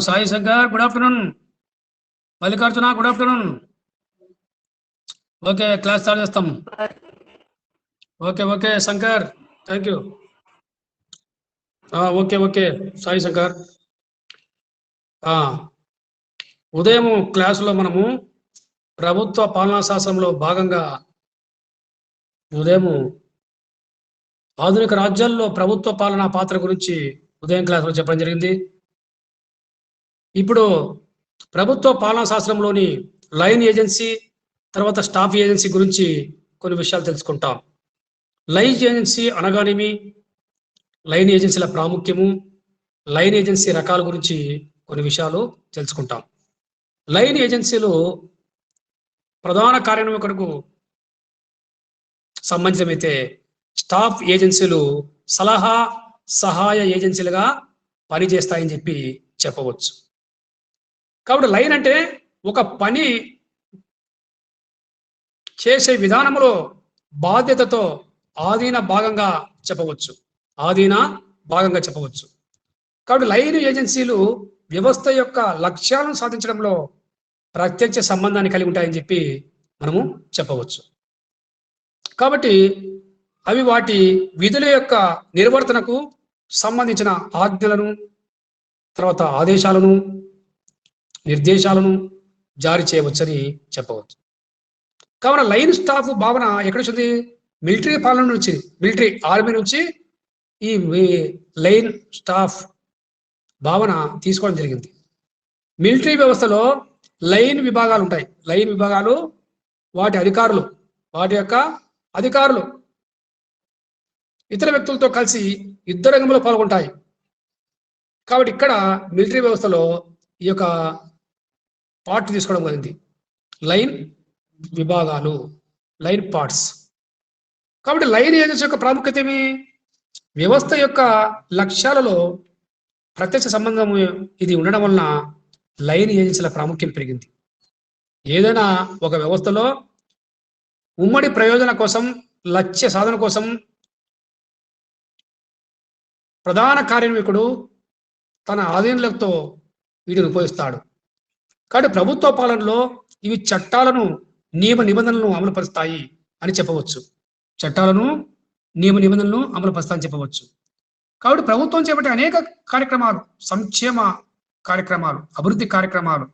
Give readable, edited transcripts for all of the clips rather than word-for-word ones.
Sai Shankar, good afternoon. Mallikarjuna, good afternoon. Okay, class start చేస్తాం. Okay okay Shankar, thank you. Okay okay Sai Shankar. ఉదయం క్లాసులో మనము ప్రభుత్వ పాలనా శాస్త్రంలో భాగంగా ఉదయం ఆధునిక రాజ్యాల్లో ప్రభుత్వ పాలనా పాత్ర గురించి ఉదయం క్లాసులో చెప్పడం జరిగింది. ఇప్పుడు ప్రభుత్వ పాలనా శాస్త్రంలోని లైన్ ఏజెన్సీ, తర్వాత స్టాఫ్ ఏజెన్సీ గురించి కొన్ని విషయాలు తెలుసుకుంటాం. లైన్ ఏజెన్సీ అనగానేమి, లైన్ ఏజెన్సీల ప్రాముఖ్యము, లైన్ ఏజెన్సీ రకాల గురించి కొన్ని విషయాలు తెలుసుకుంటాం. లైన్ ఏజెన్సీలు ప్రధాన కార్యనిర్వాహకులకు సంబంధితమైతే, స్టాఫ్ ఏజెన్సీలు సలహా సహాయ ఏజెన్సీలుగా పనిచేస్తాయని చెప్పి చెప్పవచ్చు. కాబట్టి లైన్ అంటే ఒక పని చేసే విధానంలో బాధ్యతతో ఆధీన భాగంగా చెప్పవచ్చు. కాబట్టి లైన్ ఏజెన్సీలు వ్యవస్థ యొక్క లక్ష్యాలను సాధించడంలో ప్రత్యక్ష సంబంధాన్ని కలిగి ఉంటాయని చెప్పి మనము చెప్పవచ్చు. కాబట్టి అవి వాటి విధుల యొక్క నిర్వర్తనకు సంబంధించిన ఆజ్ఞలను, తర్వాత ఆదేశాలను, నిర్దేశాలను జారీ చేయవచ్చని చెప్పవచ్చు. కావున లైన్ స్టాఫ్ భావన ఎక్కడ వచ్చింది? మిలిటరీ పాలన నుంచి, మిలిటరీ ఆర్మీ నుంచి ఈ లైన్ స్టాఫ్ భావన తీసుకోవడం జరిగింది. మిలిటరీ వ్యవస్థలో లైన్ విభాగాలు ఉంటాయి. లైన్ విభాగాలు వాటి యొక్క అధికారులు ఇతర వ్యక్తులతో కలిసి యుద్ధ రంగంలో పాల్గొంటాయి. కాబట్టి ఇక్కడ మిలిటరీ వ్యవస్థలో ఈ యొక్క పార్ట్ తీసుకోవడం జరిగింది. లైన్ విభాగాలు, లైన్ పార్ట్స్. కాబట్టి లైన్ ఏజెన్సీ యొక్క ప్రాముఖ్యత ఏమి? వ్యవస్థ యొక్క లక్ష్యాలలో ప్రత్యక్ష సంబంధం ఇది ఉండడం వలన లైన్ ఏజెన్సీల ప్రాముఖ్యం పెరిగింది. ఏదైనా ఒక వ్యవస్థలో ఉమ్మడి ప్రయోజన కోసం, లక్ష్య సాధన కోసం ప్రధాన కార్యనిర్వాహకుడు తన ఆధీనతతో వీటిని ఉపయోగిస్తాడు. కాబట్టి ప్రభుత్వ పాలనలో ఇవి చట్టాలను, నియమ నిబంధనలను అమలుపరుస్తాయి అని చెప్పవచ్చు. కాబట్టి ప్రభుత్వం చేపట్టే అనేక కార్యక్రమాలు, సంక్షేమ కార్యక్రమాలు, అభివృద్ధి కార్యక్రమాలు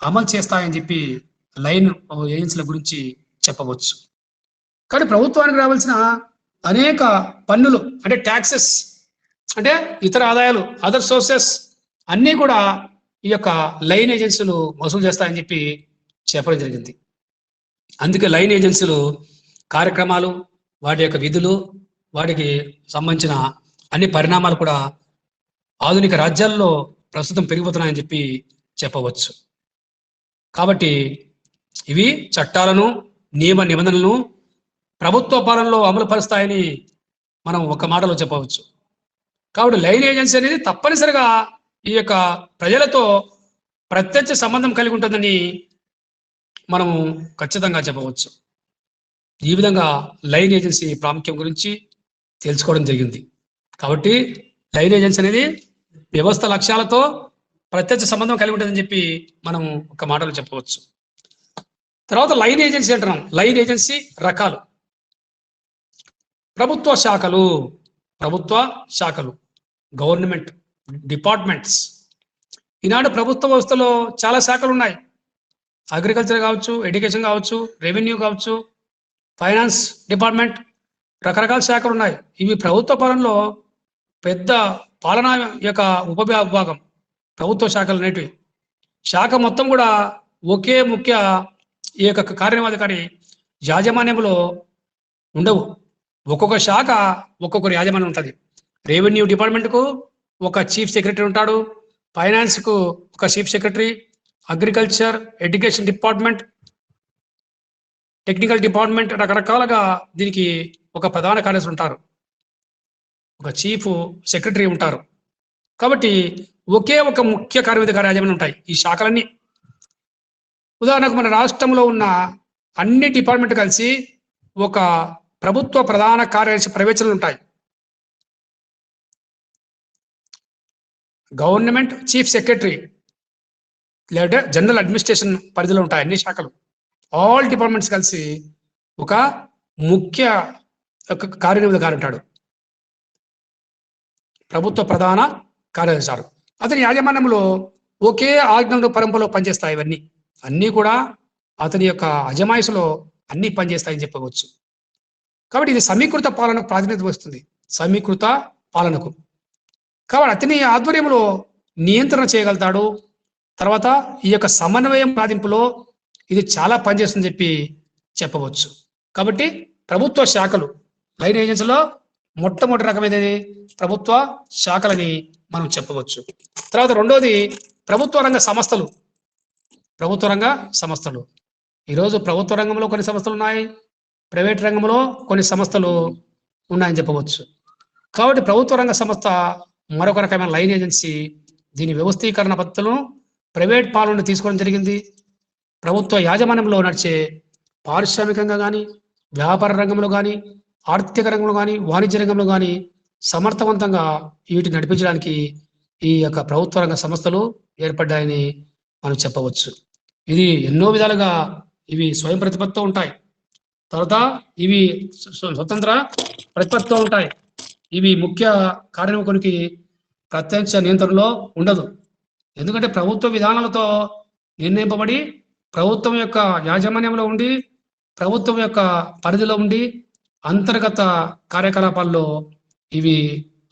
అమలు చేస్తాయని చెప్పి లైన్ ఏజెన్సీల గురించి చెప్పవచ్చు. కానీ ప్రభుత్వానికి రావాల్సిన అనేక పన్నులు అంటే ట్యాక్సెస్, అంటే ఇతర ఆదాయాలు, అదర్ సోర్సెస్ అన్నీ కూడా ఈ యొక్క లైన్ ఏజెన్సీలు వసూలు చేస్తాయని చెప్పి చెప్పడం జరిగింది. అందుకే లైన్ ఏజెన్సీలు కార్యక్రమాలు, వాటి యొక్క విధులు, వాటికి సంబంధించిన అన్ని పరిణామాలు కూడా ఆధునిక రాజ్యాల్లో ప్రస్తుతం పెరిగిపోతున్నాయని చెప్పి చెప్పవచ్చు. కాబట్టి ఇవి చట్టాలను, నియమ నిబంధనలను ప్రభుత్వ పాలనలో అమలు పరుస్తాయని మనం ఒక మాటలో చెప్పవచ్చు. కాబట్టి లైన్ ఏజెన్సీ అనేది తప్పనిసరిగా ఈ యొక్క ప్రజలతో ప్రత్యక్ష సంబంధం కలిగి ఉంటుందని మనము ఖచ్చితంగా చెప్పవచ్చు. ఈ విధంగా లైన్ ఏజెన్సీ ప్రాముఖ్యం గురించి తెలుసుకోవడం జరిగింది. కాబట్టి లైన్ ఏజెన్సీ అనేది వ్యవస్థ లక్ష్యాలతో ప్రత్యక్ష సంబంధం కలిగి ఉంటుందని చెప్పి మనం ఒక మాటలో చెప్పవచ్చు. తర్వాత లైన్ ఏజెన్సీ అంటున్నాం. లైన్ ఏజెన్సీ రకాలు. ప్రభుత్వ శాఖలు, గవర్నమెంట్ డిపార్ట్మెంట్స్. ఈనాడు ప్రభుత్వ వ్యవస్థలో చాలా శాఖలు ఉన్నాయి. అగ్రికల్చర్ కావచ్చు, ఎడ్యుకేషన్ కావచ్చు, రెవెన్యూ కావచ్చు, ఫైనాన్స్ డిపార్ట్మెంట్, రకరకాల శాఖలు ఉన్నాయి. ఇవి ప్రభుత్వ పాలనలో పెద్ద పాలనా యొక్క ఉపవిభాగం ప్రభుత్వ శాఖలు అనేటివి. శాఖ మొత్తం కూడా ఒకే ముఖ్య ఈ యొక్క కార్యనిర్వాహకారి యాజమాన్యంలో ఉండవు. ఒక్కొక్క శాఖ ఒక్కొక్కరు యాజమాన్యం ఉంటుంది. రెవెన్యూ డిపార్ట్మెంట్కు ఒక చీఫ్ సెక్రటరీ ఉంటాడు, ఫైనాన్స్కు ఒక chief secretary, agriculture, education department, technical department, రకరకాలుగా దీనికి ఒక ప్రధాన కార్యదర్శి ఉంటారు, ఒక చీఫ్ సెక్రటరీ ఉంటారు. కాబట్టి ఒకే ఒక ముఖ్య కార్యనిర్వాహక యాజమాన్యం ఉంటాయి ఈ శాఖలన్నీ. ఉదాహరణకు మన రాష్ట్రంలో ఉన్న అన్ని డిపార్ట్మెంట్ కలిసి ఒక ప్రభుత్వ ప్రధాన కార్యదర్శి పర్యవేక్షణలు ఉంటాయి. గవర్నమెంట్ చీఫ్ సెక్రటరీ లేదా జనరల్ అడ్మినిస్ట్రేషన్ పరిధిలో ఉంటాయి అన్ని శాఖలు. ఆల్ డిపార్ట్మెంట్స్ కలిసి ఒక ముఖ్య కార్యనిర్వహణాధికారి ఉంటాడు, ప్రభుత్వ ప్రధాన కార్యదర్శి. అతని యాజమాన్యంలో ఒకే ఆజ్ఞలు పరంపరలో పనిచేస్తాయి. ఇవన్నీ అన్నీ కూడా అతని యొక్క అజమాయిషిలో అన్ని పనిచేస్తాయని చెప్పవచ్చు. కాబట్టి ఇది సమీకృత పాలనకు ప్రాతినిధ్యం వస్తుంది, సమీకృత పాలనకు. కాబట్టి అతని ఆధ్వర్యంలో నియంత్రణ చేయగలుగుతాడు. తర్వాత ఈ యొక్క సమన్వయం సాధింపులో ఇది చాలా పనిచేస్తుందని చెప్పి చెప్పవచ్చు. కాబట్టి ప్రభుత్వ శాఖలు, లైన్ ఏజెన్సీలో మొట్టమొదటి రకమైనది ప్రభుత్వ శాఖలని మనం చెప్పవచ్చు. తర్వాత రెండోది ప్రభుత్వ రంగ సంస్థలు. ప్రభుత్వ రంగ సంస్థలు, ఈరోజు ప్రభుత్వ రంగంలో కొన్ని సంస్థలు ఉన్నాయి, ప్రైవేట్ రంగంలో కొన్ని సంస్థలు ఉన్నాయని చెప్పవచ్చు. కాబట్టి ప్రభుత్వ రంగ సంస్థ మరొక రకమైన లైన్ ఏజెన్సీ. దీని వ్యవస్థీకరణ పద్ధతులను ప్రైవేట్ పాలన తీసుకోవడం జరిగింది. ప్రభుత్వ యాజమాన్యంలో నడిచే పారిశ్రామికంగా కానీ, వ్యాపార రంగంలో కానీ, ఆర్థిక రంగంలో కానీ, వాణిజ్య రంగంలో కానీ సమర్థవంతంగా వీటిని నడిపించడానికి ఈ యొక్క ప్రభుత్వ రంగ సంస్థలు ఏర్పడ్డాయని మనం చెప్పవచ్చు. ఇది ఎన్నో విధాలుగా ఇవి స్వయం ప్రతిపత్తితో ఉంటాయి. తర్వాత ఇవి స్వతంత్ర ప్రతిపత్తితో ఉంటాయి. ఇవి ముఖ్య కార్యనిర్వహణకి ప్రత్యక్ష నియంత్రణలో ఉండదు. ఎందుకంటే ప్రభుత్వ విధానాలతో నిర్ణయింపబడి ప్రభుత్వం యొక్క యాజమాన్యంలో ఉండి ప్రభుత్వం యొక్క పరిధిలో ఉండి అంతర్గత కార్యకలాపాల్లో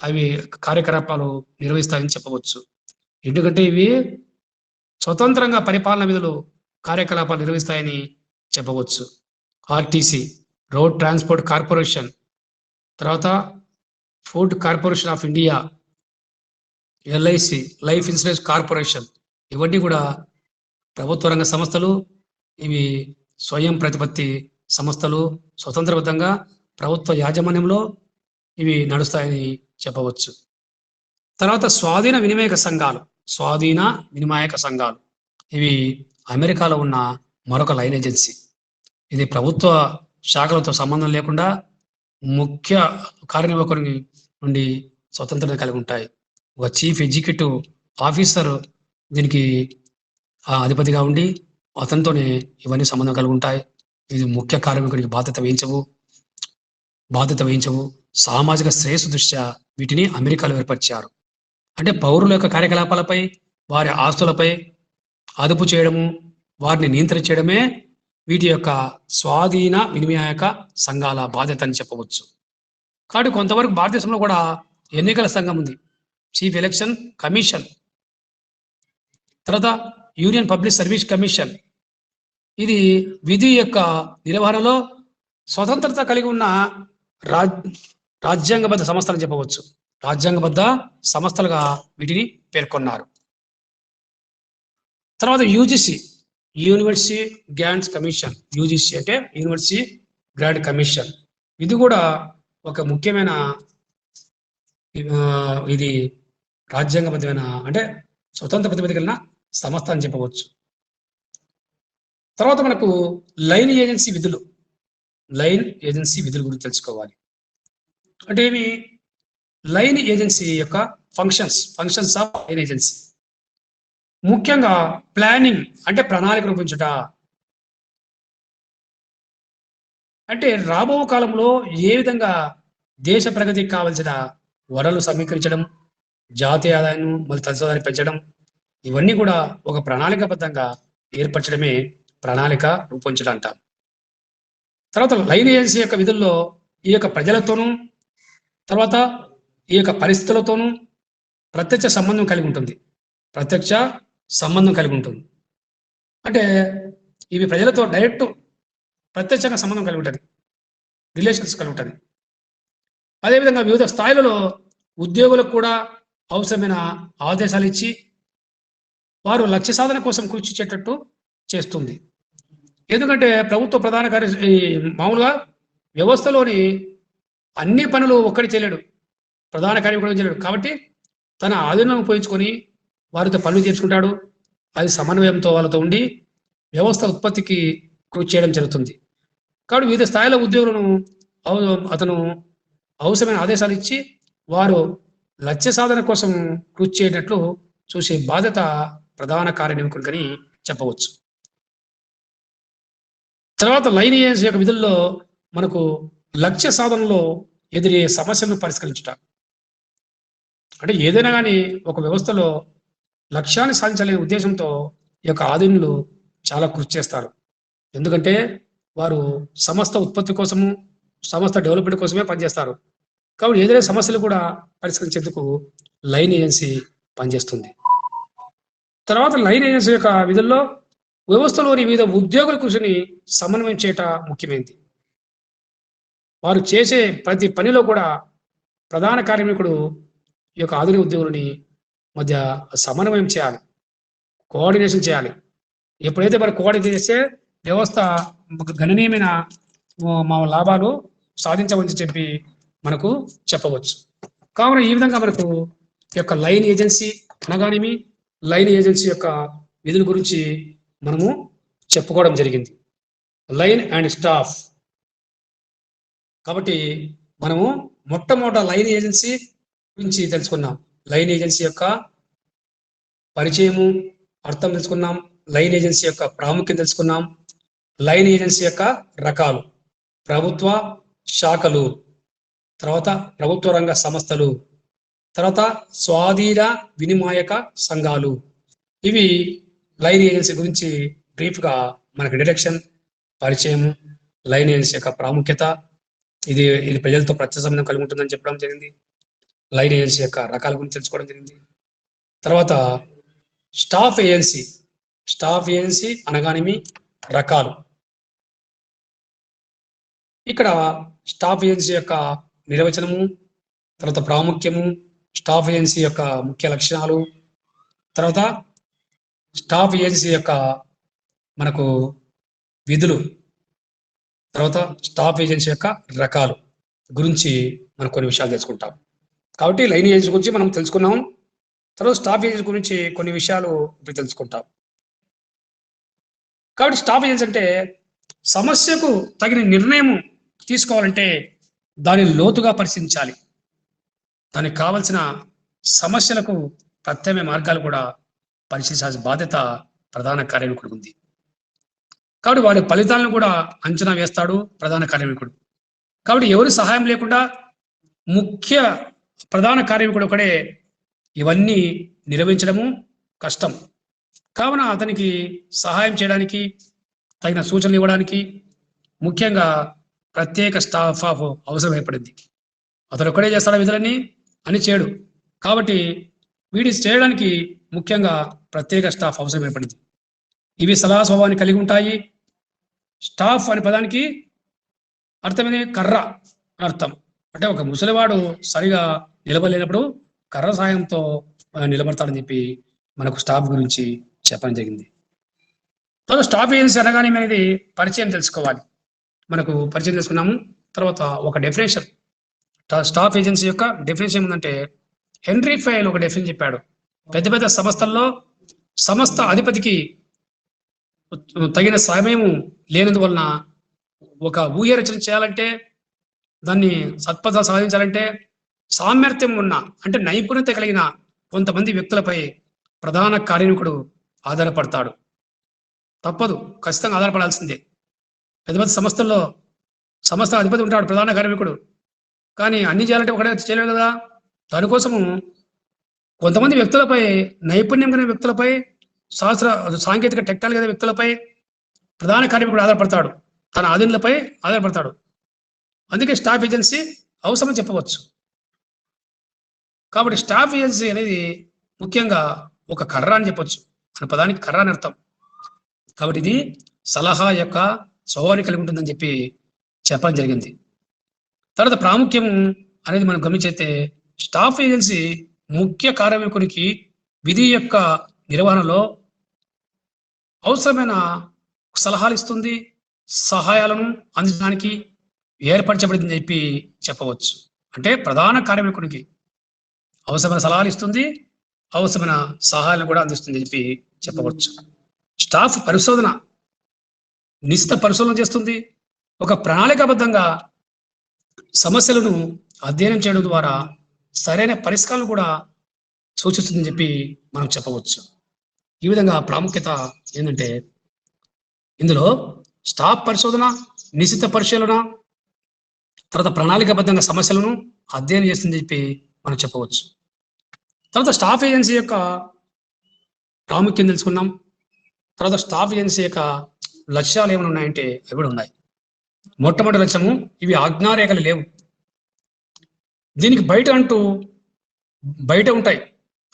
అవి కార్యకలాపాలు నిర్వహిస్తాయని చెప్పవచ్చు. ఎందుకంటే ఇవి స్వతంత్రంగా పరిపాలన విధులు కార్యకలాపాలు నిర్వహిస్తాయని చెప్పవచ్చు. ఆర్టీసీ, రోడ్ ట్రాన్స్పోర్ట్ కార్పొరేషన్, తర్వాత food corporation of India, LIC, life insurance corporation, ఇవన్నీ కూడా ప్రభుత్వ రంగ సంస్థలు. ఇవి స్వయం ప్రతిపత్తి సంస్థలు, స్వతంత్రబద్ధంగా ప్రభుత్వ యాజమాన్యంలో ఇవి నడుస్తాయని చెప్పవచ్చు. తర్వాత స్వాధీన వినిమయక సంఘాలు. స్వాధీన వినిమయక సంఘాలు ఇవి అమెరికాలో ఉన్న మరొక లైన్ ఏజెన్సీ. ఇది ప్రభుత్వ శాఖలతో సంబంధం లేకుండా ముఖ్య కార్యనిర్వాహకుని నుండి స్వతంత్రత కలిగి ఉంటాయి. ఒక చీఫ్ ఎగ్జిక్యూటివ్ ఆఫీసర్ దీనికి అధిపతిగా ఉండి అతనితోనే ఇవన్నీ సంబంధం కలిగి ఉంటాయి. ఇది ముఖ్య కార్మికుడికి బాధ్యత వహించవు. సామాజిక శ్రేయస్సు దృష్ట్యా వీటిని అమెరికాలో ఏర్పరిచారు. అంటే పౌరుల యొక్క కార్యకలాపాలపై, వారి ఆస్తులపై అదుపు చేయడము, వారిని నియంత్రించడమే వీటి యొక్క స్వాధీన వినిమయక సంఘాల బాధ్యత అని చెప్పవచ్చు. కాబట్టి కొంతవరకు భారతదేశంలో కూడా ఎన్నికల సంఘం ఉంది, చీఫ్ ఎలక్షన్ కమిషన్. తర్వాత యూనియన్ పబ్లిక్ సర్వీస్ కమిషన్. ఇది విధి యొక్క నిర్వహణలో స్వతంత్రత కలిగి ఉన్న రాజ్యాంగబద్ధ సంస్థలు చెప్పవచ్చు. రాజ్యాంగబద్ధ సంస్థలుగా వీటిని పేర్కొన్నారు. తర్వాత UGC, university grants commission. UGC అంటే యూనివర్సిటీ గ్రాంట్ కమిషన్. ఇది కూడా ఒక ముఖ్యమైన ఇది రాజ్యాంగబద్ధమైన అంటే స్వతంత్ర ప్రతిపత్తి కలిగిన సంస్థ అని చెప్పవచ్చు. తర్వాత మనకు లైన్ ఏజెన్సీ విధులు. లైన్ ఏజెన్సీ విధుల గురించి తెలుసుకోవాలి. అంటే ఇవి లైన్ ఏజెన్సీ యొక్క ఫంక్షన్స్ ఆఫ్ లైన్ ఏజెన్సీ. ముఖ్యంగా ప్లానింగ్ అంటే ప్రణాళిక రూపించుట. అంటే రాబో కాలంలో ఏ విధంగా దేశ ప్రగతికి కావలసిన వనరులు సమీకరించడం, జాతీయ ఆదాయం మరియు తత్సదాన్ని పెంచడం, ఇవన్నీ కూడా ఒక ప్రణాళికాబద్ధంగా ఏర్పరచడమే ప్రణాళిక రూపొంచడం అంటారు. తర్వాత లైన్ ఏజెన్సీ యొక్క విధుల్లో ఈ యొక్క ప్రజలతోనూ తర్వాత ఈ యొక్క పరిస్థితులతోనూ ప్రత్యక్ష సంబంధం కలిగి ఉంటుంది. అంటే ఇవి ప్రజలతో డైరెక్ట్ ప్రత్యక్షంగా సంబంధం కలిగి ఉంటుంది, రిలేషన్స్ కలిగి ఉంటుంది. అదేవిధంగా వివిధ స్థాయిలలో ఉద్యోగులకు కూడా అవసరమైన ఆదేశాలు ఇచ్చి వారు లక్ష్య సాధన కోసం కృషి చేసేటట్టు చేస్తుంది. ఎందుకంటే ప్రభుత్వ ప్రధాన మామూలుగా వ్యవస్థలోని అన్ని పనులు ఒక్కడి చేయలేడు, ప్రధాన కార్యక్రమం చేయలేడు. కాబట్టి తన ఆధీనం ఉపయోగించుకొని వారితో పనులు చేసుకుంటాడు. అది సమన్వయంతో వాళ్ళతో ఉండి వ్యవస్థ ఉత్పత్తికి కృషి చేయడం జరుగుతుంది. కాబట్టి వివిధ స్థాయిల ఉద్యోగులను అతను అవసరమైన ఆదేశాలు ఇచ్చి వారు లక్ష్య సాధన కోసం కృషి చేయనట్లు చూసే బాధ్యత ప్రధాన కార్యనిర్వాహకుడికని చెప్పవచ్చు. తర్వాత లైన్ ఏజెన్సీ యొక్క విధుల్లో మనకు లక్ష్య సాధనలో ఎదురయ్యే సమస్యలను పరిష్కరించుట. అంటే ఏదైనా కానీ ఒక వ్యవస్థలో లక్ష్యాన్ని సాధించాలనే ఉద్దేశంతో ఈ యొక్క ఆధునులు చాలా కృషి చేస్తారు. ఎందుకంటే వారు సంస్థ ఉత్పత్తి కోసము, సంస్థ డెవలప్మెంట్ కోసమే పనిచేస్తారు. కాబట్టి ఏదైనా సమస్యలు కూడా పరిష్కరించేందుకు లైన్ ఏజెన్సీ పనిచేస్తుంది. తర్వాత లైన్ ఏజెన్సీ యొక్క విధుల్లో వ్యవస్థలోని వివిధ ఉద్యోగుల కృషిని సమన్వయం చేయట ముఖ్యమైనది. వారు చేసే ప్రతి పనిలో కూడా ప్రధాన కార్మికుడు ఈ యొక్క ఆధునిక ఉద్యోగులని మధ్య సమన్వయం చేయాలి, కోఆర్డినేషన్ చేయాలి. ఎప్పుడైతే మరి కోఆర్డినేట్ చేస్తే వ్యవస్థ గణనీయమైన మా లాభాలు సాధించవచ్చని చెప్పి మనకు చెప్పవచ్చు. కావున ఈ విధంగా మనకు ఈ యొక్క లైన్ ఏజెన్సీ అనగానేమి, లైన్ ఏజెన్సీ యొక్క విధుల గురించి మనము చెప్పుకోవడం జరిగింది. Line and staff. కాబట్టి మనము మొట్టమొదట లైన్ ఏజెన్సీ గురించి తెలుసుకున్నాం. లైన్ ఏజెన్సీ యొక్క పరిచయము, అర్థం తెలుసుకున్నాం. లైన్ ఏజెన్సీ యొక్క ప్రాముఖ్యత తెలుసుకున్నాం. లైన్ ఏజెన్సీ యొక్క రకాలు: ప్రభుత్వ శాఖలు, తర్వాత ప్రభుత్వ రంగ సంస్థలు, తర్వాత స్వాధీన వినిమాయక సంఘాలు. ఇవి లైన్ ఏజెన్సీ గురించి బ్రీఫ్గా మనకు ఇంట్రడక్షన్, పరిచయం, లైన్ ఏజెన్సీ యొక్క ప్రాముఖ్యత, ఇది ప్రజలతో ప్రత్యక్ష సంబంధం కలిగి ఉంటుందని చెప్పడం జరిగింది. లైన్ ఏజెన్సీ యొక్క రకాల గురించి తెలుసుకోవడం జరిగింది. తర్వాత స్టాఫ్ ఏజెన్సీ. స్టాఫ్ ఏజెన్సీ అనగానేమి, రకాలు. ఇక్కడ స్టాఫ్ ఏజెన్సీ యొక్క నిర్వచనము, తర్వాత ప్రాముఖ్యము, స్టాఫ్ ఏజెన్సీ యొక్క ముఖ్య లక్షణాలు, తర్వాత స్టాఫ్ ఏజెన్సీ యొక్క మనకు విధులు, తర్వాత స్టాఫ్ ఏజెన్సీ యొక్క రకాలు గురించి మనం కొన్ని విషయాలు తెలుసుకుంటాం. కాబట్టి లైన్ ఏజెన్సీ గురించి మనం తెలుసుకున్నాం. తర్వాత స్టాఫ్ ఏజెన్సీ గురించి కొన్ని విషయాలు ఇప్పుడు తెలుసుకుంటాం. కాబట్టి స్టాఫ్ ఏజెన్సీ అంటే సమస్యకు తగిన నిర్ణయం తీసుకోవాలంటే దాన్ని లోతుగా పరిశీలించాలి. దానికి కావలసిన సమస్యలకు ప్రత్యామ్నాయ మార్గాలు కూడా పరిశీలించాల్సిన బాధ్యత ప్రధాన కార్యనిర్వాహకుడికి ఉంది. కాబట్టి వాడి ఫలితాలను కూడా అంచనా వేస్తాడు ప్రధాన కార్యనిర్వాహకుడు. కాబట్టి ఎవరి సహాయం లేకుండా ముఖ్య ప్రధాన కార్యనిర్వాహకుడు ఒకడే ఇవన్నీ నిర్వహించడము కష్టం. కావున అతనికి సహాయం చేయడానికి, తగిన సూచనలు ఇవ్వడానికి ముఖ్యంగా ప్రత్యేక స్టాఫ్ ఆఫ్ అవసరం ఏర్పడింది. అతను ఒక్కడే చేస్తాడు విధులన్నీ అని చేయడు. కాబట్టి వీడి చేయడానికి ముఖ్యంగా ప్రత్యేక స్టాఫ్ అవసరం ఏర్పడింది. ఇవి సలహా స్వభావాన్ని కలిగి ఉంటాయి. స్టాఫ్ అనే పదానికి అర్థమైంది కర్ర అర్థం. అంటే ఒక ముసలివాడు సరిగా నిలబడలేనప్పుడు కర్ర సాయంతో నిలబడతాడని చెప్పి మనకు స్టాఫ్ గురించి చెప్పడం జరిగింది. తర్వాత స్టాఫ్ ఏజెన్సీ అనగానే అనేది పరిచయం తెలుసుకోవాలి. మనకు పరిచయం తెలుసుకున్నాము. తర్వాత ఒక డెఫినేషన్, స్టాఫ్ ఏజెన్సీ యొక్క డెఫినేషన్ ఏముందంటే, హెన్రీ ఫైల్ ఒక డెఫినేషన్ చెప్పాడు. పెద్ద పెద్ద సంస్థల్లో సంస్థ అధిపతికి తగిన సమయం లేనందువలన ఒక ఊహ రచన చేయాలంటే, దాన్ని సత్పథ సాధించాలంటే సామర్థ్యం ఉన్న అంటే నైపుణ్యత కలిగిన కొంతమంది వ్యక్తులపై ప్రధాన కార్యనిర్వాహకుడు ఆధారపడతాడు. తప్పదు, ఖచ్చితంగా ఆధారపడాల్సిందే. పెద్ద పెద్ద సంస్థల్లో సంస్థ అధిపతి ఉంటాడు ప్రధాన కార్యనిర్వాహకుడు. కానీ అన్ని చేయాలంటే ఒకటే చేయలేవు కదా. దానికోసము కొంతమంది వ్యక్తులపై, నైపుణ్యం కలిగిన వ్యక్తులపై, సాంకేతిక టెక్నాలజీ కలిగిన వ్యక్తులపై ప్రధాన కార్యనిర్వాహకుడు ఆధారపడతాడు, తన ఆధీనులపై ఆధారపడతాడు. అందుకే స్టాఫ్ ఏజెన్సీ అవసరం చెప్పవచ్చు. కాబట్టి స్టాఫ్ ఏజెన్సీ అనేది ముఖ్యంగా ఒక కర్ర అని చెప్పొచ్చు. అనే పదానికి కర్ర అని అర్థం. కాబట్టి ఇది సలహా యొక్క స్వభావాన్ని కలిగి ఉంటుందని చెప్పి చెప్పడం జరిగింది. తర్వాత ప్రాముఖ్యం అనేది మనం గమనించైతే, స్టాఫ్ ఏజెన్సీ ముఖ్య కార్యనిర్వాహకునికి విధి యొక్క నిర్వహణలో అవసరమైన సలహాలు ఇస్తుంది, సహాయాలను అందించడానికి ఏర్పరచబడిందని చెప్పి చెప్పవచ్చు. అంటే ప్రధాన కార్యనిర్వాహకునికి అవసరమైన సలహాలు ఇస్తుంది, అవసరమైన సహాయాలను కూడా అందిస్తుంది చెప్పి చెప్పవచ్చు. స్టాఫ్ పరిశోధన, నిశ్చిత పరిశోధన చేస్తుంది. ఒక ప్రణాళికాబద్ధంగా సమస్యలను అధ్యయనం చేయడం ద్వారా సరైన పరిష్కారాలు కూడా సూచిస్తుందని చెప్పి మనం చెప్పవచ్చు. ఈ విధంగా ప్రాముఖ్యత ఏంటంటే ఇందులో స్టాఫ్ పరిశోధన, నిశిత పరిశీలన, తర్వాత ప్రణాళికాబద్ధంగా సమస్యలను అధ్యయనం చేస్తుందని చెప్పి మనం చెప్పవచ్చు. తర్వాత స్టాఫ్ ఏజెన్సీ యొక్క ప్రాముఖ్యం తెలుసుకున్నాం. తర్వాత స్టాఫ్ ఏజెన్సీ యొక్క లక్ష్యాలు ఏమైనా ఉన్నాయంటే అవి కూడా ఉన్నాయి. మొట్టమొదటి లక్ష్యము, ఇవి ఆజ్ఞారేఖలు లేవు. దీనికి బయట ఉంటాయి.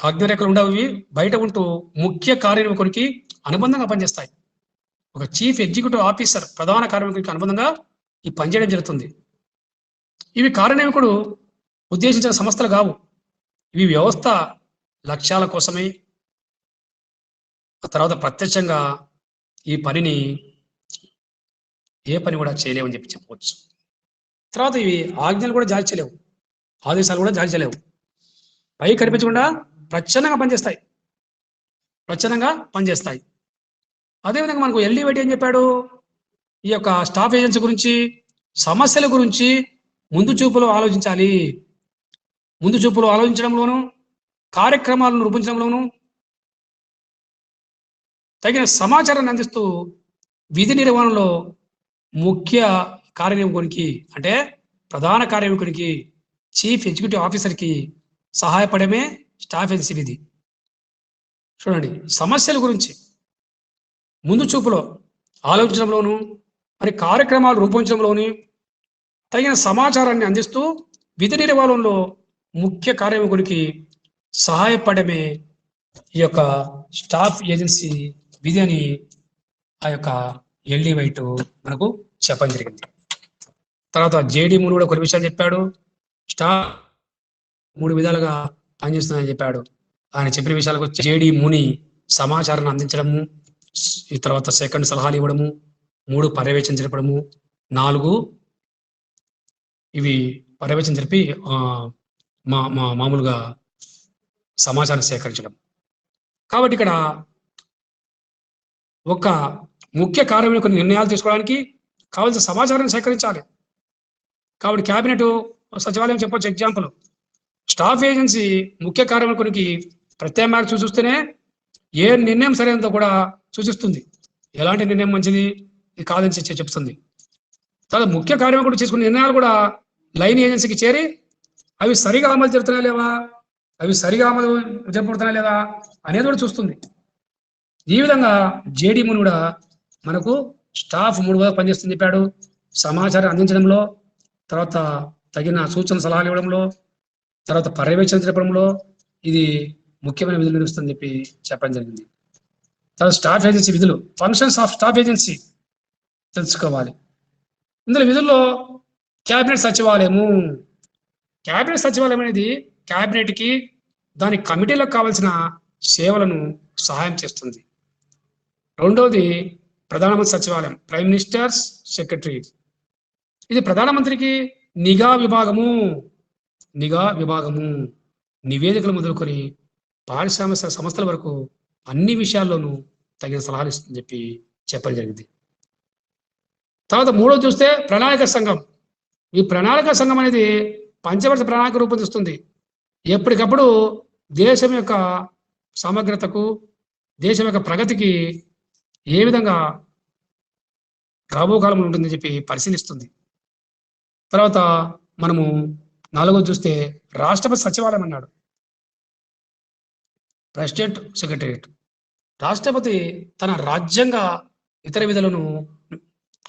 ఆజ్ఞారేఖలు ఉండవు, ఇవి బయట ఉంటూ ముఖ్య కార్యనిర్వాహకునికి అనుబంధంగా పనిచేస్తాయి. ఒక చీఫ్ ఎగ్జిక్యూటివ్ ఆఫీసర్ ప్రధాన కార్యనిర్వాహకునికి అనుబంధంగా ఈ పనిచేయడం జరుగుతుంది. ఇవి కార్యనిర్వాహకుడు ఉద్దేశించిన సంస్థలు కావు. ఇవి వ్యవస్థ లక్ష్యాల కోసమే. తర్వాత ప్రత్యక్షంగా ఈ పనిని ఏ పని కూడా చేయలేవని చెప్పి చెప్పవచ్చు. తర్వాత ఇవి ఆజ్ఞలు కూడా జారీ చేయలేవు, ఆదేశాలు కూడా జారీ చేయలేవు. పై కనిపించకుండా ప్రచ్ఛన్నంగా పనిచేస్తాయి. అదేవిధంగా మనకు ఎల్డీవైటీ ఏం చెప్పాడు, ఈ యొక్క స్టాఫ్ ఏజెన్సీ గురించి, సమస్యల గురించి ముందు చూపులో ఆలోచించడంలోను, కార్యక్రమాలను రూపొందించడంలోను తగిన సమాచారాన్ని అందిస్తూ విధి నిర్వహణలో ముఖ్య కార్యనిర్వాహకునికి అంటే ప్రధాన కార్యనిర్వాహకునికి, చీఫ్ ఎగ్జిక్యూటివ్ ఆఫీసర్కి సహాయపడమే స్టాఫ్ ఏజెన్సీ విధి. చూడండి, సమస్యల గురించి ముందు చూపులో ఆలోచించడంలోను, మరి కార్యక్రమాలు రూపొందించడంలోని తగిన సమాచారాన్ని అందిస్తూ విధి నిర్వహణలో ముఖ్య కార్యనిర్వాహకునికి సహాయపడమే ఈ యొక్క స్టాఫ్ ఏజెన్సీ విధి అని ఆ యొక్క ఎల్డీవైట్ మనకు చెప్పడం జరిగింది. తర్వాత జేడి ముని కూడా కొన్ని విషయాలు చెప్పాడు. స్టాఫ్ 3 విధాలుగా పనిచేస్తుందని చెప్పాడు. ఆయన చెప్పిన విషయాలకు జేడి ముని సమాచారాన్ని అందించడము, ఈ తర్వాత సెకండ్ సలహాలు ఇవ్వడము, 3 పర్యవేక్షణ జరపడము, 4 ఇవి పర్యవేక్షణ జరిపి మామూలుగా సమాచారం సేకరించడం. కాబట్టి ఇక్కడ ఒక ముఖ్య కార్యక్రమం కొన్ని నిర్ణయాలు తీసుకోవడానికి కావాల్సిన సమాచారాన్ని సేకరించాలి. కాబట్టి క్యాబినెట్, సచివాలయం చెప్పొచ్చు ఎగ్జాంపుల్. స్టాఫ్ ఏజెన్సీ ముఖ్య కార్యక్రమానికి ప్రత్యామ్నాయాలు సూచిస్తేనే ఏ నిర్ణయం సరైనదో కూడా సూచిస్తుంది. ఎలాంటి నిర్ణయం మంచిది, ఇది కాదని చెప్తుంది. తర్వాత ముఖ్య కార్యక్రమం చేసుకునే నిర్ణయాలు కూడా లైన్ ఏజెన్సీకి చేరి అవి సరిగా అమలు జరుగుతున్నాయా లేదా అనేది కూడా చూస్తుంది. ఈ విధంగా జేడీ ముని కూడా మనకు స్టాఫ్ 3 విధాలుగా పనిచేస్తుంది చెప్పాడు. సమాచారం అందించడంలో, తర్వాత తగిన సూచన సలహాలు ఇవ్వడంలో, తర్వాత పర్యవేక్షణ జరపడంలో ఇది ముఖ్యమైన విధులు నిర్వహిస్తుందని చెప్పి చెప్పడం జరిగింది. తర్వాత స్టాఫ్ ఏజెన్సీ విధులు, ఫంక్షన్స్ ఆఫ్ స్టాఫ్ ఏజెన్సీ తెలుసుకోవాలి. ఇందులో విధుల్లో క్యాబినెట్ సచివాలయం అనేది క్యాబినెట్కి, దాని కమిటీలకు కావాల్సిన సేవలను సహాయం చేస్తుంది. రెండవది ప్రధానమంత్రి సచివాలయం, ప్రైమ్ మినిస్టర్స్ సెక్రటరీ. ఇది ప్రధానమంత్రికి నిఘా విభాగము, నివేదికలు మొదలుకొని పారిశ్రామిక సంస్థల వరకు అన్ని విషయాల్లోనూ తగిన సలహాలు ఇస్తుందని చెప్పి చెప్పడం జరిగింది. తర్వాత 3వది చూస్తే ప్రణాళిక సంఘం. ఈ ప్రణాళిక సంఘం అనేది పంచవర్ష ప్రణాళిక రూపొందిస్తుంది. ఎప్పటికప్పుడు దేశం యొక్క సమగ్రతకు, దేశం యొక్క ప్రగతికి ఏ విధంగా రాబో కాలంలో ఉంటుందని చెప్పి పరిశీలిస్తుంది. తర్వాత మనము 4వది చూస్తే రాష్ట్రపతి సచివాలయం అన్నాడు, ప్రెసిడెంట్ సెక్రటరియట్. రాష్ట్రపతి తన రాజ్యాంగ ఇతర విధులను,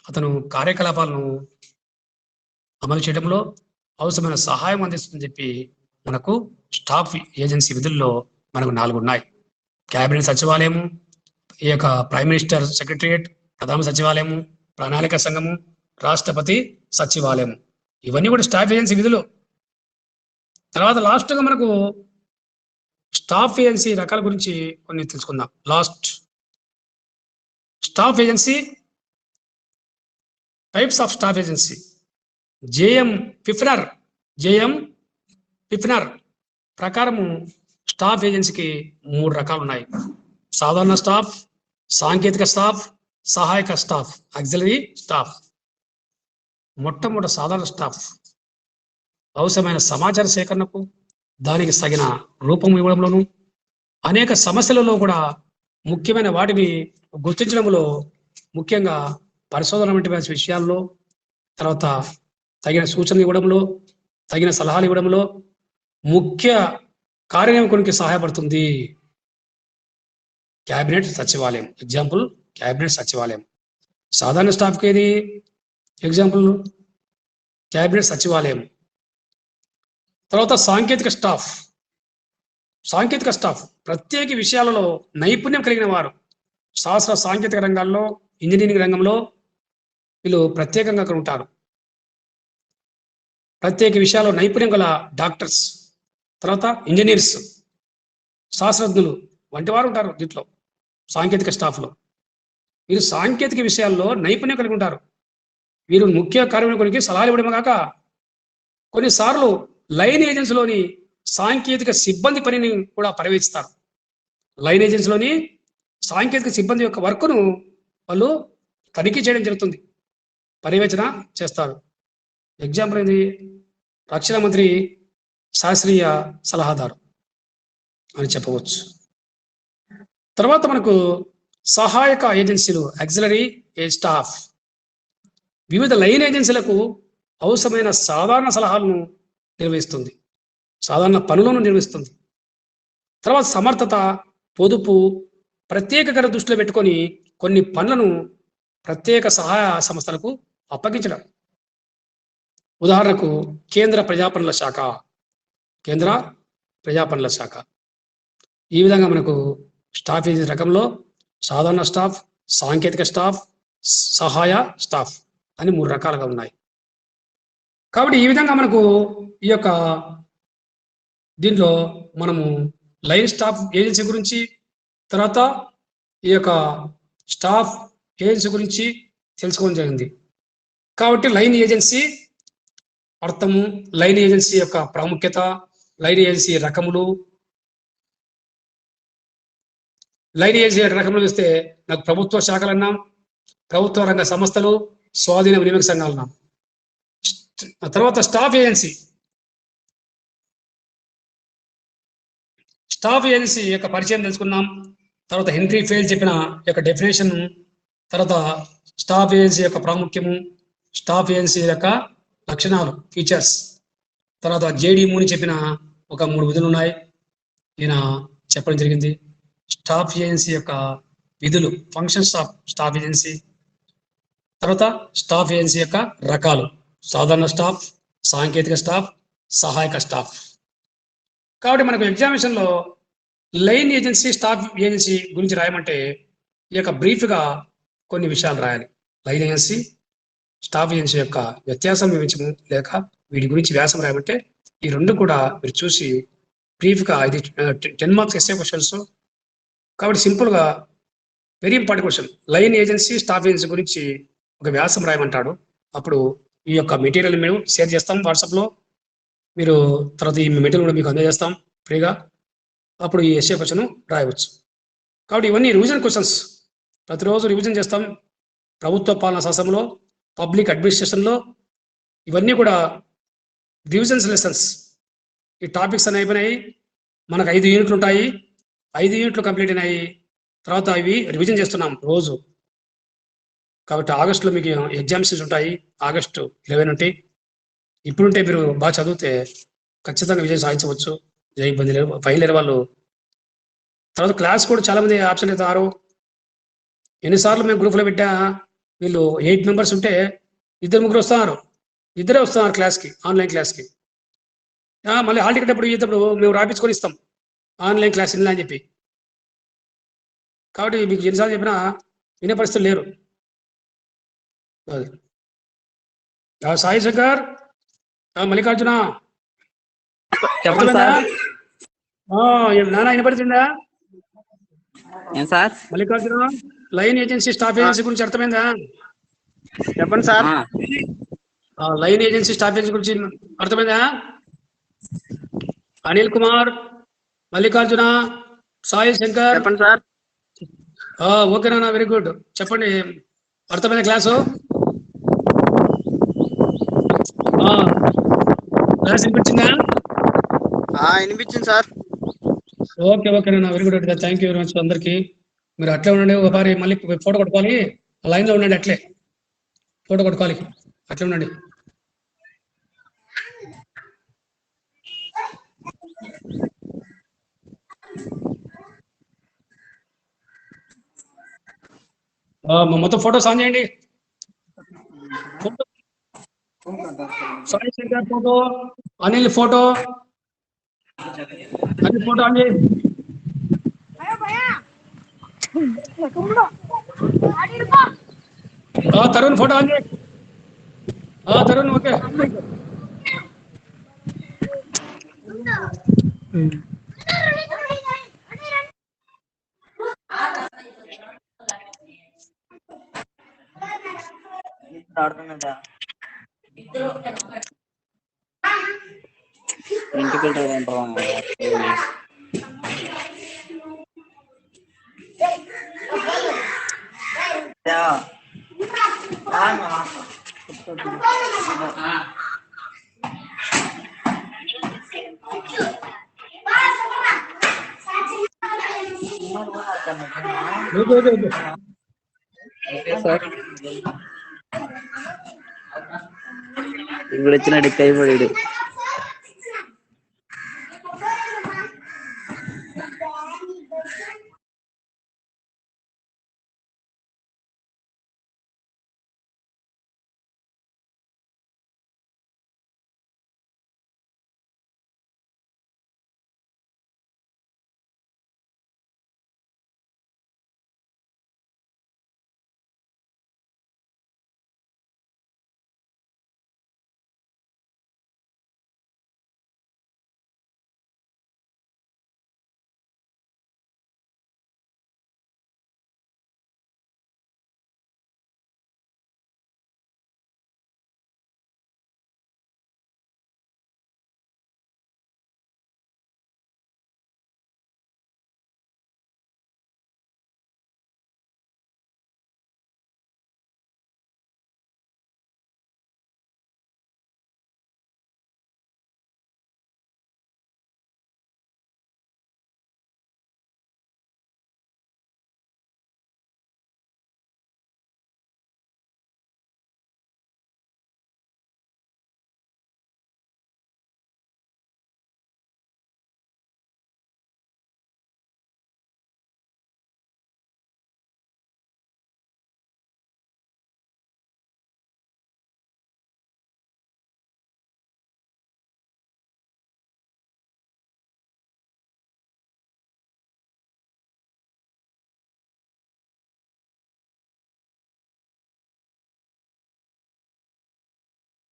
అతను కార్యకలాపాలను అమలు చేయడంలో అవసరమైన సహాయం అందిస్తుందని చెప్పి మనకు స్టాఫ్ ఏజెన్సీ విధుల్లో మనకు 4 ఉన్నాయి. క్యాబినెట్ సచివాలయము, ఈ యొక్క ప్రైమ్ మినిస్టర్ సెక్రటరియట్, ప్రధాన సచివాలయము, ప్రణాళిక సంఘము, రాష్ట్రపతి సచివాలయము. ఇవన్నీ కూడా స్టాఫ్ ఏజెన్సీ విధులు. తర్వాత లాస్ట్గా మనకు స్టాఫ్ ఏజెన్సీ రకాల గురించి కొన్ని తెలుసుకుందాం. Staff agency types of staff agency. JM Pfiffner ప్రకారము స్టాఫ్ ఏజెన్సీకి 3 రకాలు ఉన్నాయి. సాధారణ స్టాఫ్, సాంకేతిక స్టాఫ్, సహాయక స్టాఫ్, ఆక్సిలరీ స్టాఫ్. మొట్టమొదటి సాధారణ స్టాఫ్ అవసరమైన సమాచార సేకరణకు, దానికి తగిన రూపం ఇవ్వడంలోనూ అనేక సమస్యలలో కూడా ముఖ్యమైన వాటిని గుర్తించడంలో ముఖ్యంగా పరిశోధన వంటి విషయాల్లో తర్వాత తగిన సూచనలు ఇవ్వడంలో తగిన సలహాలు ఇవ్వడంలో ముఖ్య కార్యనిర్వహణకి సహాయపడుతుంది క్యాబినెట్ సచివాలయం. ఎగ్జాంపుల్ క్యాబినెట్ సచివాలయం. సాధారణ స్టాఫ్కి ఏది ఎగ్జాంపుల్ క్యాబినెట్ సచివాలయం. తర్వాత సాంకేతిక స్టాఫ్. సాంకేతిక స్టాఫ్ ప్రత్యేక విషయాలలో నైపుణ్యం కలిగిన వారు శాస్త్ర సాంకేతిక రంగాల్లో ఇంజనీరింగ్ రంగంలో వీళ్ళు ప్రత్యేకంగా అక్కడ ఉంటారు. ప్రత్యేక విషయాల్లో నైపుణ్యం గల డాక్టర్స్, తర్వాత ఇంజనీర్స్, శాస్త్రజ్ఞులు వంటి వారు ఉంటారు దీంట్లో సాంకేతిక స్టాఫ్లో. వీరు సాంకేతిక విషయాల్లో నైపుణ్యం కలిగి ఉంటారు. వీరు ముఖ్య కార్యనిర్వహణకి సలహాలు ఇవ్వడమే కాక కొన్నిసార్లు లైన్ ఏజెన్సీలోని సాంకేతిక సిబ్బంది పనిని కూడా పర్యవేక్షిస్తారు. లైన్ ఏజెన్సీలోని సాంకేతిక సిబ్బంది యొక్క వర్క్ను వాళ్ళు తనిఖీ చేయడం జరుగుతుంది, పర్యవేక్షణ చేస్తారు. ఎగ్జాంపుల్ ఏంది? రక్షణ మంత్రి శాస్త్రీయ సలహాదారు అని చెప్పవచ్చు. తర్వాత మనకు సహాయక ఏజెన్సీలు, ఆక్సిలరీ స్టాఫ్, వివిధ లైన్ ఏజెన్సీలకు అవసరమైన సాధారణ సలహాలను నిర్వహిస్తుంది, సాధారణ పనులను నిర్వహిస్తుంది. తర్వాత సమర్థత, పొదుపు, ప్రత్యేక దృష్టిలో పెట్టుకొని కొన్ని పనులను ప్రత్యేక సహాయ సంస్థలకు అప్పగించడం. ఉదాహరణకు కేంద్ర ప్రజాపనుల శాఖ, కేంద్ర ప్రజాపనుల శాఖ. ఈ విధంగా మనకు స్టాఫ్ ఏజెన్సీ రకంలో సాధారణ స్టాఫ్, సాంకేతిక స్టాఫ్, సహాయ స్టాఫ్ అని 3 రకాలుగా ఉన్నాయి. కాబట్టి ఈ విధంగా మనకు ఈ యొక్క దీంట్లో మనము లైన్ స్టాఫ్ ఏజెన్సీ గురించి, తర్వాత ఈ యొక్క స్టాఫ్ ఏజెన్సీ గురించి తెలుసుకోవడం జరిగింది. కాబట్టి లైన్ ఏజెన్సీ అర్థము, లైన్ ఏజెన్సీ యొక్క ప్రాముఖ్యత, లైన్ ఏజెన్సీ రకములు. లైన్ ఏజెన్సీ రకములు చూస్తే నాకు ప్రభుత్వ శాఖలు అన్నాం, ప్రభుత్వ రంగ సంస్థలు, స్వాధీన వినియోగ సంఘాలు అన్నాం. తర్వాత స్టాఫ్ ఏజెన్సీ. స్టాఫ్ ఏజెన్సీ యొక్క పరిచయం తెలుసుకున్నాం. తర్వాత హెన్రీ ఫెయిల్ చెప్పిన యొక్క డెఫినేషన్, తర్వాత స్టాఫ్ ఏజెన్సీ యొక్క ప్రాముఖ్యము, స్టాఫ్ ఏజెన్సీ యొక్క లక్షణాలు, ఫీచర్స్. తర్వాత జేడి మూని చెప్పిన ఒక 3 విధులు ఉన్నాయి, ఈయన చెప్పడం జరిగింది. స్టాఫ్ ఏజెన్సీ యొక్క విధులు, ఫంక్షన్స్ ఆఫ్ స్టాఫ్ ఏజెన్సీ. తర్వాత స్టాఫ్ ఏజెన్సీ యొక్క రకాలు, సాధారణ స్టాఫ్, సాంకేతిక స్టాఫ్, సహాయక స్టాఫ్. కాబట్టి మనకు ఎగ్జామినేషన్లో లైన్ ఏజెన్సీ, స్టాఫ్ ఏజెన్సీ గురించి రాయమంటే ఈ యొక్క బ్రీఫ్గా కొన్ని విషయాలు రాయాలి. లైన్ ఏజెన్సీ, స్టాఫ్ ఏజెన్సీ యొక్క వ్యత్యాసం వివరించము, లేక వీటి గురించి వ్యాసం రాయమంటే ఈ 2 కూడా మీరు చూసి బ్రీఫ్గా, ఇది 10 మార్క్స్ ఎస్ఏ క్వశ్చన్స్. కాబట్టి సింపుల్గా very important question. Line agency, staff agency గురించి ఒక వ్యాసం రాయమంటాడు. అప్పుడు ఈ యొక్క మెటీరియల్ మేము షేర్ చేస్తాం వాట్సాప్లో. మీరు తర్వాత ఈ మెటీరియల్ కూడా మీకు అందజేస్తాం ఫ్రీగా. అప్పుడు ఈ ఎస్ఏ క్వశ్చన్ రాయవచ్చు. కాబట్టి ఇవన్నీ రివిజన్ క్వశ్చన్స్, ప్రతిరోజు రివిజన్ చేస్తాం. ప్రభుత్వ పాలనా శాస్త్రంలో, పబ్లిక్ అడ్మినిస్ట్రేషన్లో ఇవన్నీ కూడా రివిజన్స్ లెసన్స్. ఈ టాపిక్స్ అన్నీ అయిపోయినాయి. మనకు 5 యూనిట్లు ఉంటాయి. 5 యూనిట్లు కంప్లీట్ అయినాయి. తర్వాత ఇవి రివిజన్ చేస్తున్నాం రోజు. కాబట్టి ఆగస్టులో మీకు ఎగ్జామ్స్ ఉంటాయి. ఆగస్టు 11 ఉంటాయి. ఇప్పుడుంటే మీరు బాగా చదివితే ఖచ్చితంగా విజయం సాధించవచ్చు. ఏ ఇబ్బంది లేదు. ఫైనల్ ఇయర్ వాళ్ళు తర్వాత క్లాస్ కూడా చాలా మంది ఆప్షన్ అవుతారు. ఎన్నిసార్లు మేము గ్రూప్లో పెట్టా, వీళ్ళు 8 మెంబర్స్ ఉంటే 2-3 వస్తున్నారు, 2 వస్తున్నారు క్లాస్కి, ఆన్లైన్ క్లాస్కి. మళ్ళీ హాల్ టికెట్ ఎప్పుడు ఇచ్చేటప్పుడు మేము రాపించుకొని ఇస్తాం ఆన్లైన్ క్లాస్ ఇలా అని చెప్పి. కాబట్టి మీకు ఎన్నిసార్లు చెప్పినా వినే పరిస్థితులు లేరు. సాయి శంకర్, మల్లికార్జున నానా వినపడుతుందా? Mallikarjuna, line agency, staff agency గురించి అర్థమైందా? చెప్పండి sir. Line agency, staff agency గురించి అర్థమైందా? అనిల్ కుమార్, మల్లికార్జున, సాయి శంకర్ చెప్పండి సార్. ఓకే నాన్న, వెరీ గుడ్. చెప్పండి, అర్థమైందా క్లాసు? క్లాస్ వినిపించిందా? వినిపించింది సార్. ఓకే ఓకేనా, very good. Thank you very much అందరికి. మీరు అట్లే ఉండండి, ఒకసారి మళ్ళీ ఫోటో కొట్టుకోవాలి. లైన్ లో ఉండండి, అట్లే ఫోటో కొట్టుకోవాలి, అట్లే ఉండండి. మొత్తం ఫోటోస్ ఆన్ చేయండి. Sai Shankar photo, Anil photo, Anil photo on చేయండి. తరుణ్ ఫోటో ఆన్ చేయండి. తరుణ్ ఓకే. ఇప్పుడు వచ్చిన డిక్ అయిపోయాడు.